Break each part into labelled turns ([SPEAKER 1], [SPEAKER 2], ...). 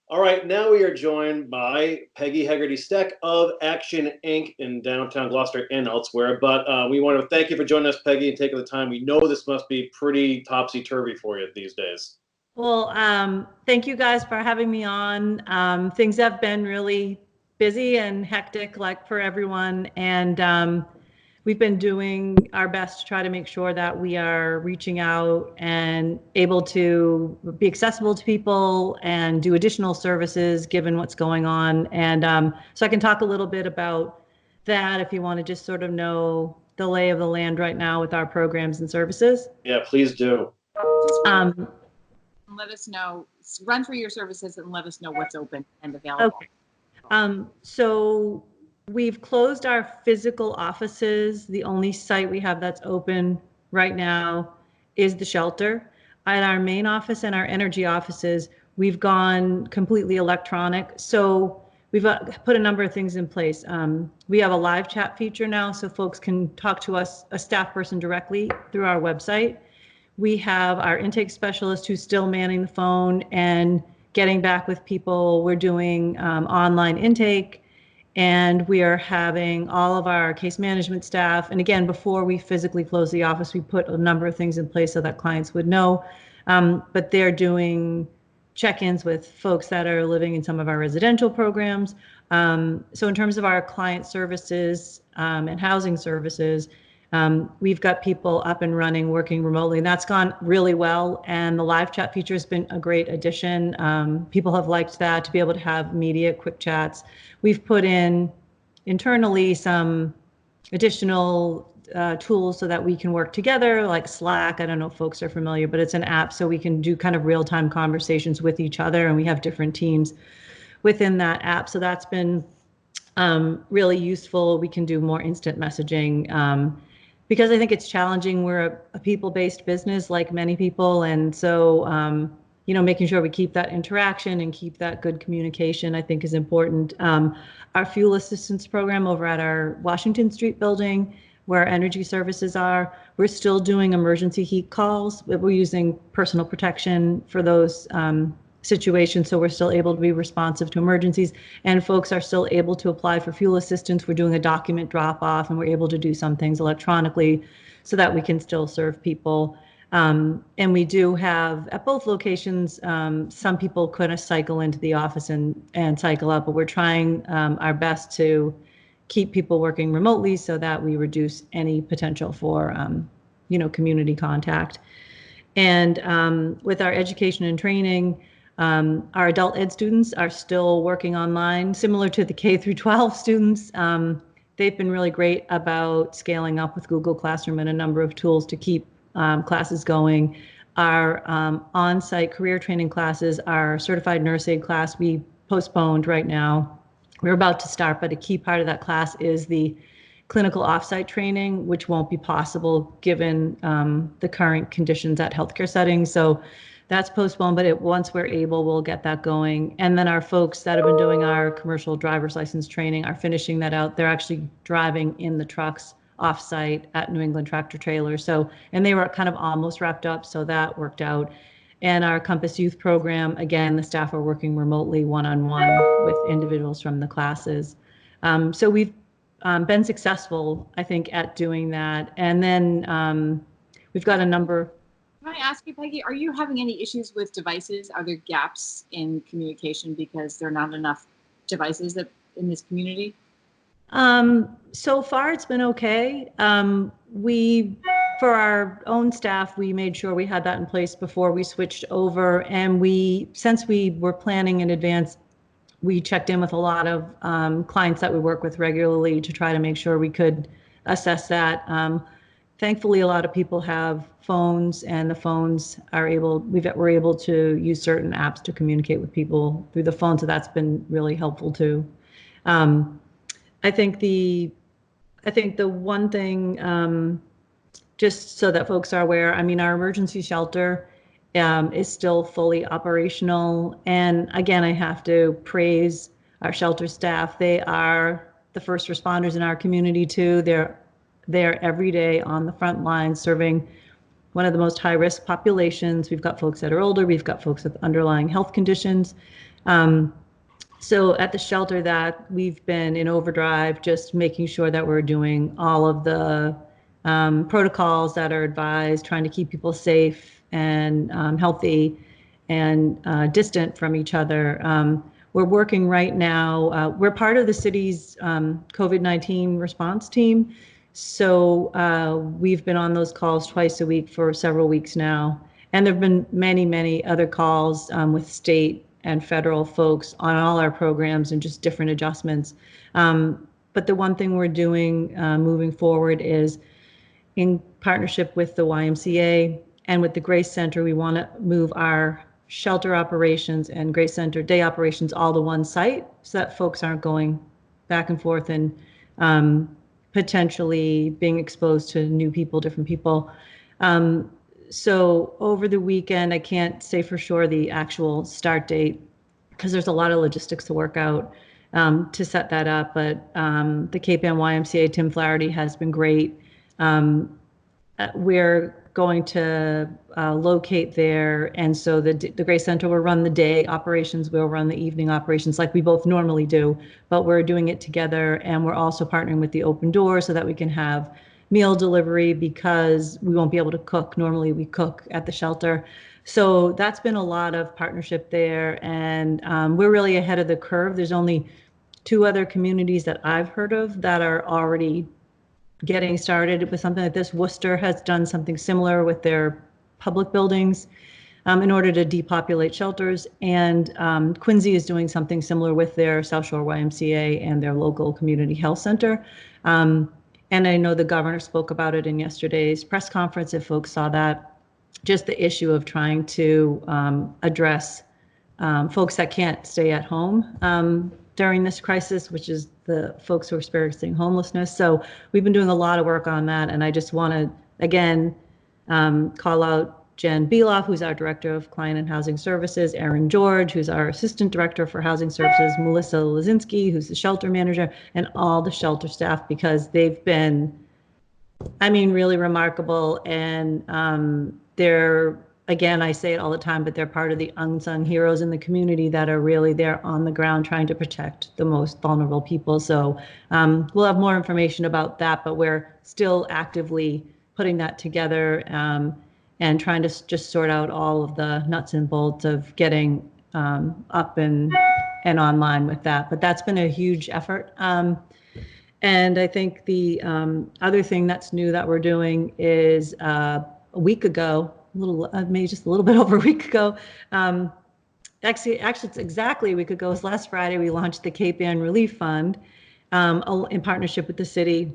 [SPEAKER 1] All right, now we are joined by Peggy Hegarty-Steck of Action Inc. in downtown Gloucester and elsewhere. But we want to thank you for joining us, Peggy, and taking the time. We know this must be pretty topsy-turvy for you these days.
[SPEAKER 2] Well, thank you guys for having me on. Things have been really busy and hectic, like for everyone, and we've been doing our best to try to make sure that we are reaching out and able to be accessible to people and do additional services given what's going on. And so I can talk a little bit about that if you want to just sort of know the lay of the land right now with our programs and services.
[SPEAKER 1] Yeah, please do.
[SPEAKER 3] Just let us know, run through your services and let us know what's open and available.
[SPEAKER 2] Okay. So we've closed our physical offices. The only site we have that's open right now is the shelter. At our main office and our energy offices, we've gone completely electronic. So we've put a number of things in place. We have a live chat feature now, so folks can talk to us, a staff person, directly through our website. We have our intake specialist who's still manning the phone and getting back with people. We're doing online intake, and we are having all of our case management staff. And again, before we physically close the office, we put a number of things in place so that clients would know. But they're doing check-ins with folks that are living in some of our residential programs. So in terms of our client services and housing services, we've got people up and running, working remotely, and that's gone really well. And the live chat feature has been a great addition. People have liked that, to be able to have immediate quick chats. We've put in internally some additional tools so that we can work together, like Slack. I don't know if folks are familiar, but it's an app so we can do kind of real-time conversations with each other, and we have different teams within that app. So that's been really useful. We can do more instant messaging. Because I think it's challenging. We're a people-based business, like many people, and so making sure we keep that interaction and keep that good communication, I think, is important. Our fuel assistance program over at our Washington Street building, where our energy services are, we're still doing emergency heat calls, but we're using personal protection for those situations, so we're still able to be responsive to emergencies, and folks are still able to apply for fuel assistance. We're doing a document drop off, and we're able to do some things electronically so that we can still serve people. And we do have at both locations, some people couldn't cycle into the office and cycle out, but we're trying our best to keep people working remotely so that we reduce any potential for community contact. And with our education and training, our adult ed students are still working online, similar to the K through 12 students. They've been really great about scaling up with Google Classroom and a number of tools to keep classes going. Our on-site career training classes, our certified nurse aide class, we postponed right now. We're about to start, but a key part of that class is the clinical offsite training, which won't be possible given the current conditions at healthcare settings. So that's postponed, but once we're able, we'll get that going. And then our folks that have been doing our commercial driver's license training are finishing that out. They're actually driving in the trucks offsite at New England Tractor Trailer. So, and they were kind of almost wrapped up, so that worked out. And our Compass Youth program, again, the staff are working remotely one-on-one with individuals from the classes. So we've been successful, I think, at doing that. And then we've got a number.
[SPEAKER 3] Can I ask you, Peggy, are you having any issues with devices? Are there gaps in communication because there are not enough devices in this community?
[SPEAKER 2] So far, it's been okay. For our own staff, we made sure we had that in place before we switched over. And since we were planning in advance, we checked in with a lot of clients that we work with regularly to try to make sure we could assess that. Thankfully, a lot of people have phones, and the phones we're able to use certain apps to communicate with people through the phone. So that's been really helpful too. I think the one thing, just so that folks are aware, I mean, our emergency shelter is still fully operational. And again, I have to praise our shelter staff. They are the first responders in our community too. They're every day on the front lines serving one of the most high-risk populations. We've got folks that are older. We've got folks with underlying health conditions. So at the shelter, that we've been in overdrive, just making sure that we're doing all of the protocols that are advised, trying to keep people safe and healthy and distant from each other. We're working right now. We're part of the city's COVID-19 response team. So we've been on those calls twice a week for several weeks now. And there have been many, many other calls with state and federal folks on all our programs and just different adjustments. But the one thing we're doing moving forward is, in partnership with the YMCA and with the Grace Center, we want to move our shelter operations and Grace Center day operations all to one site so that folks aren't going back and forth and potentially being exposed to new people, different people. So over the weekend, I can't say for sure the actual start date because there's a lot of logistics to work out to set that up. But the Cape Ann YMCA, Tim Flaherty, has been great. We're going to locate there, and so the Grace Center will run the day operations, we'll run the evening operations like we both normally do, but we're doing it together, and we're also partnering with the Open Door so that we can have meal delivery because we won't be able to cook. Normally we cook at the shelter. So that's been a lot of partnership there, and we're really ahead of the curve. There's only 2 other communities that I've heard of that are already getting started with something like this. Worcester has done something similar with their public buildings in order to depopulate shelters. And Quincy is doing something similar with their South Shore YMCA and their local community health center. And I know the governor spoke about it in yesterday's press conference, if folks saw that, just the issue of trying to address folks that can't stay at home during this crisis, which is the folks who are experiencing homelessness. So we've been doing a lot of work on that. And I just want to, again, call out Jen Beloff, who's our Director of Client and Housing Services, Erin George, who's our Assistant Director for Housing Services, Melissa Lazinski, who's the shelter manager, and all the shelter staff, because they've been, I mean, really remarkable. And they're, again, I say it all the time, but they're part of the unsung heroes in the community that are really there on the ground trying to protect the most vulnerable people. So we'll have more information about that, but we're still actively putting that together and trying to just sort out all of the nuts and bolts of getting up and online with that. But that's been a huge effort. And I think the other thing that's new that we're doing is a week ago, maybe just a little bit over a week ago. Actually, it's exactly a week ago. It was last Friday. We launched the Cape Ann Relief Fund in partnership with the city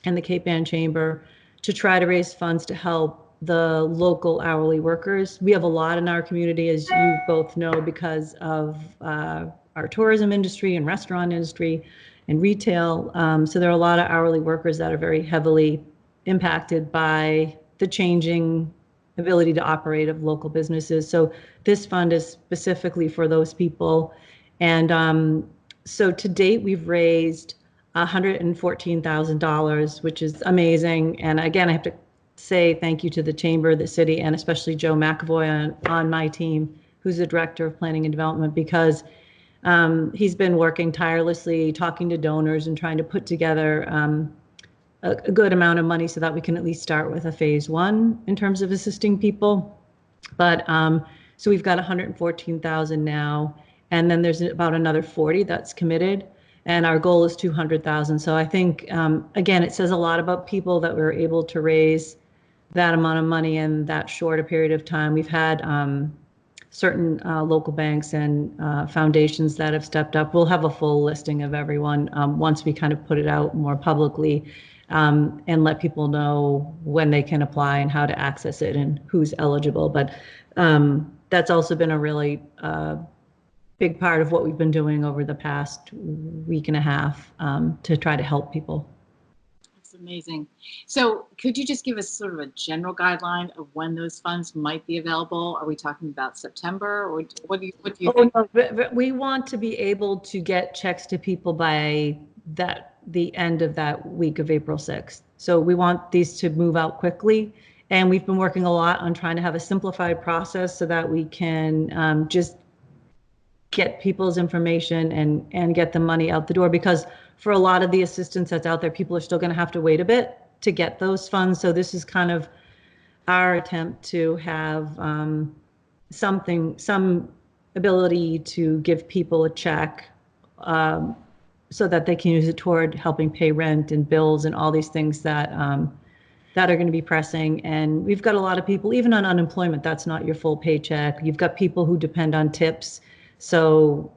[SPEAKER 2] and the Cape Ann Chamber to try to raise funds to help the local hourly workers. We have a lot in our community, as you both know, because of our tourism industry and restaurant industry and retail. So there are a lot of hourly workers that are very heavily impacted by the changing ability to operate of local businesses. So this fund is specifically for those people. And so to date, we've raised $114,000, which is amazing. And again, I have to say thank you to the Chamber, the city, and especially Joe McAvoy on my team, who's the Director of Planning and Development, because he's been working tirelessly, talking to donors and trying to put together a good amount of money so that we can at least start with a phase 1 in terms of assisting people. But so we've got 114,000 now, and then there's about another 40 that's committed, and our goal is 200,000. So I think, again, it says a lot about people that we're able to raise that amount of money in that short a period of time. We've had certain local banks and foundations that have stepped up. We'll have a full listing of everyone once we kind of put it out more publicly and let people know when they can apply and how to access it and who's eligible. But that's also been a really big part of what we've been doing over the past week and a half to try to help people.
[SPEAKER 3] That's amazing. So could you just give us sort of a general guideline of when those funds might be available? Are we talking about September, or what do you think?
[SPEAKER 2] No, we want to be able to get checks to people by the end of that week of April 6th. So we want these to move out quickly. And we've been working a lot on trying to have a simplified process so that we can just get people's information and get the money out the door, because for a lot of the assistance that's out there, people are still going to have to wait a bit to get those funds. So this is kind of our attempt to have some ability to give people a check so that they can use it toward helping pay rent and bills and all these things that that are going to be pressing. And we've got a lot of people, even on unemployment, that's not your full paycheck. You've got people who depend on tips. So,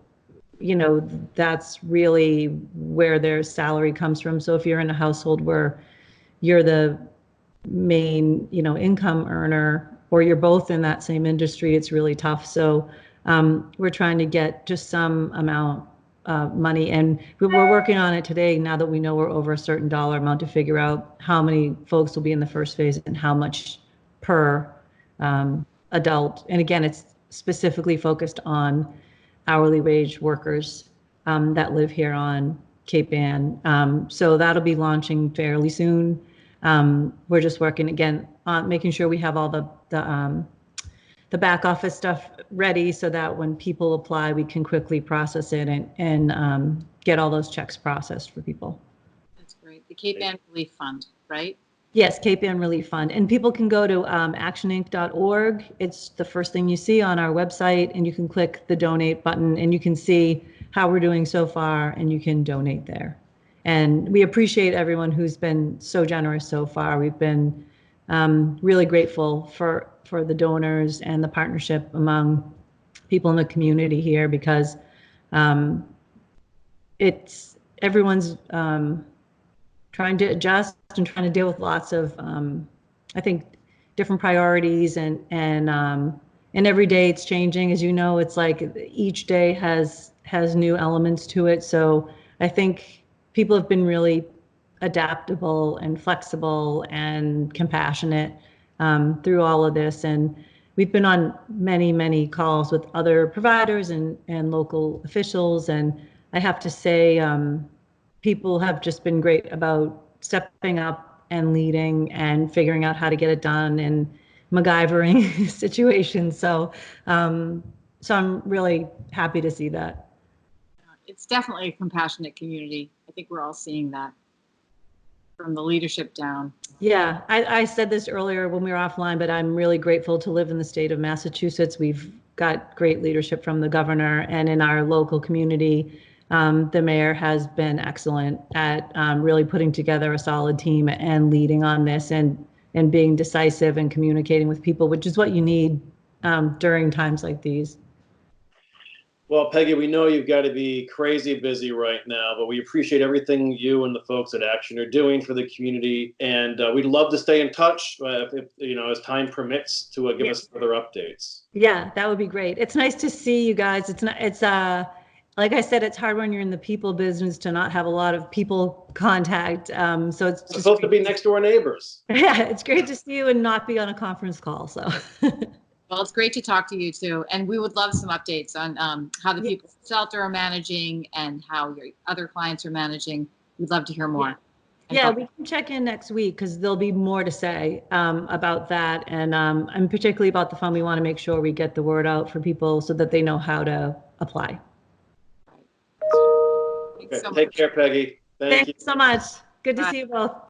[SPEAKER 2] you know, that's really where their salary comes from. So if you're in a household where you're the main, you know, income earner, or you're both in that same industry, it's really tough. So we're trying to get just some amount of money, and we're working on it today now that we know we're over a certain dollar amount, to figure out how many folks will be in the first phase and how much per adult. And again, it's specifically focused on hourly wage workers that live here on Cape Ann. So that'll be launching fairly soon. We're just working again on making sure we have all the back office stuff ready, so that when people apply, we can quickly process it and get all those checks processed for people.
[SPEAKER 3] That's great. The Cape Ann Relief Fund, right?
[SPEAKER 2] Yes, Cape Ann Relief Fund. And people can go to actioninc.org. It's the first thing you see on our website, and you can click the donate button and you can see how we're doing so far, and you can donate there. And we appreciate everyone who's been so generous so far. We've been really grateful for the donors and the partnership among people in the community here, because it's everyone's trying to adjust and trying to deal with lots of I think different priorities, and every day it's changing. As you know, it's like each day has new elements to it. So I think people have been really adaptable and flexible and compassionate through all of this. And we've been on many calls with other providers and local officials. And I have to say, people have just been great about stepping up and leading and figuring out how to get it done and MacGyvering situations. So, so I'm really happy to see that.
[SPEAKER 3] It's definitely a compassionate community. I think we're all seeing that from the leadership down.
[SPEAKER 2] Yeah, I said this earlier when we were offline, but I'm really grateful to live in the state of Massachusetts. We've got great leadership from the governor, and in our local community, the mayor has been excellent at really putting together a solid team and leading on this, and being decisive and communicating with people, which is what you need during times like these.
[SPEAKER 1] Well, Peggy, we know you've got to be crazy busy right now, but we appreciate everything you and the folks at Action are doing for the community, and we'd love to stay in touch if you know, as time permits, to give us further updates.
[SPEAKER 2] Yeah, that would be great. It's nice to see you guys. It's like I said, it's hard when you're in the people business to not have a lot of people contact. So it's just
[SPEAKER 1] supposed to be next door neighbors.
[SPEAKER 2] Yeah, it's great to see you and not be on a conference call. So.
[SPEAKER 3] Well, it's great to talk to you too. And we would love some updates on how the people at the shelter are managing and how your other clients are managing. We'd love to hear more.
[SPEAKER 2] Yeah, we can check in next week, because there'll be more to say about that. And particularly about the fund, we want to make sure we get the word out for people so that they know how to apply.
[SPEAKER 3] Thanks so much.
[SPEAKER 1] Take care, Peggy. Thank you
[SPEAKER 2] so much. Good to
[SPEAKER 3] Bye.
[SPEAKER 2] see you both.